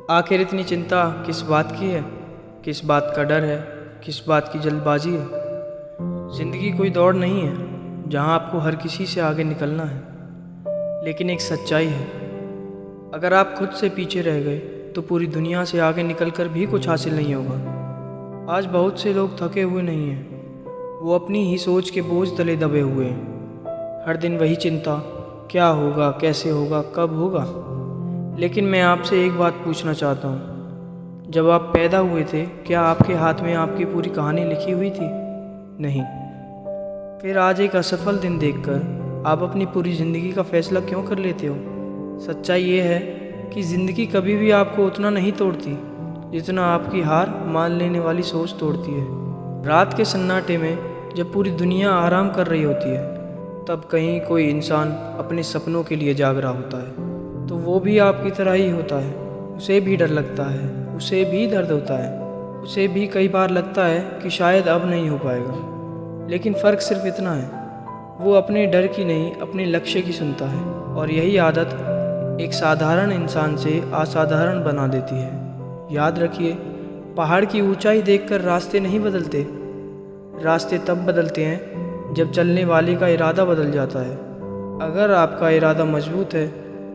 आखिर इतनी चिंता किस बात की है? किस बात का डर है? किस बात की जल्दबाजी है? ज़िंदगी कोई दौड़ नहीं है जहां आपको हर किसी से आगे निकलना है। लेकिन एक सच्चाई है, अगर आप खुद से पीछे रह गए तो पूरी दुनिया से आगे निकलकर भी कुछ हासिल नहीं होगा। आज बहुत से लोग थके हुए नहीं हैं, वो अपनी ही सोच के बोझ तले दबे हुए हैं। हर दिन वही चिंता, क्या होगा, कैसे होगा, कब होगा। लेकिन मैं आपसे एक बात पूछना चाहता हूँ, जब आप पैदा हुए थे क्या आपके हाथ में आपकी पूरी कहानी लिखी हुई थी? नहीं। फिर आज एक असफल दिन देखकर आप अपनी पूरी ज़िंदगी का फैसला क्यों कर लेते हो? सच्चाई ये है कि ज़िंदगी कभी भी आपको उतना नहीं तोड़ती जितना आपकी हार मान लेने वाली सोच तोड़ती है। रात के सन्नाटे में जब पूरी दुनिया आराम कर रही होती है, तब कहीं कोई इंसान अपने सपनों के लिए जाग रहा होता है। तो वो भी आपकी तरह ही होता है, उसे भी डर लगता है, उसे भी दर्द होता है, उसे भी कई बार लगता है कि शायद अब नहीं हो पाएगा। लेकिन फ़र्क सिर्फ इतना है, वो अपने डर की नहीं, अपने लक्ष्य की सुनता है। और यही आदत एक साधारण इंसान से असाधारण बना देती है। याद रखिए, पहाड़ की ऊंचाई देखकर रास्ते नहीं बदलते, रास्ते तब बदलते हैं जब चलने वाले का इरादा बदल जाता है। अगर आपका इरादा मजबूत है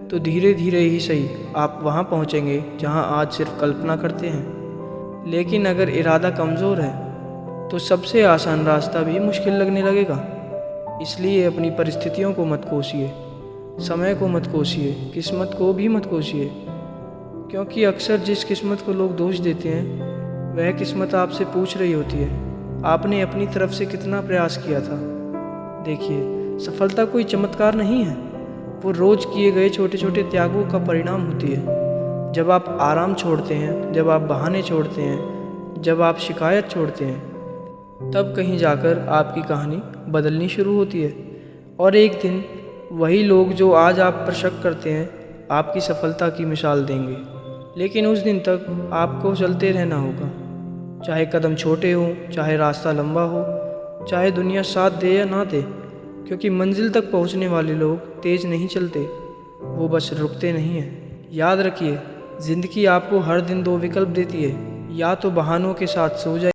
तो धीरे धीरे ही सही आप वहाँ पहुँचेंगे जहाँ आज सिर्फ कल्पना करते हैं। लेकिन अगर इरादा कमज़ोर है तो सबसे आसान रास्ता भी मुश्किल लगने लगेगा। इसलिए अपनी परिस्थितियों को मत कोसिए, समय को मत कोसिए, किस्मत को भी मत कोसिए। क्योंकि अक्सर जिस किस्मत को लोग दोष देते हैं, वह किस्मत आपसे पूछ रही होती है, आपने अपनी तरफ से कितना प्रयास किया था। देखिए, सफलता कोई चमत्कार नहीं है, वो रोज़ किए गए छोटे छोटे त्यागों का परिणाम होती है। जब आप आराम छोड़ते हैं, जब आप बहाने छोड़ते हैं, जब आप शिकायत छोड़ते हैं, तब कहीं जाकर आपकी कहानी बदलनी शुरू होती है। और एक दिन वही लोग जो आज आप पर शक करते हैं, आपकी सफलता की मिसाल देंगे। लेकिन उस दिन तक आपको चलते रहना होगा, चाहे कदम छोटे हों, चाहे रास्ता लंबा हो, चाहे दुनिया साथ दे या ना दे। क्योंकि मंजिल तक पहुंचने वाले लोग तेज़ नहीं चलते, वो बस रुकते नहीं हैं। याद रखिए, ज़िंदगी आपको हर दिन दो विकल्प देती है, या तो बहानों के साथ सो जाइए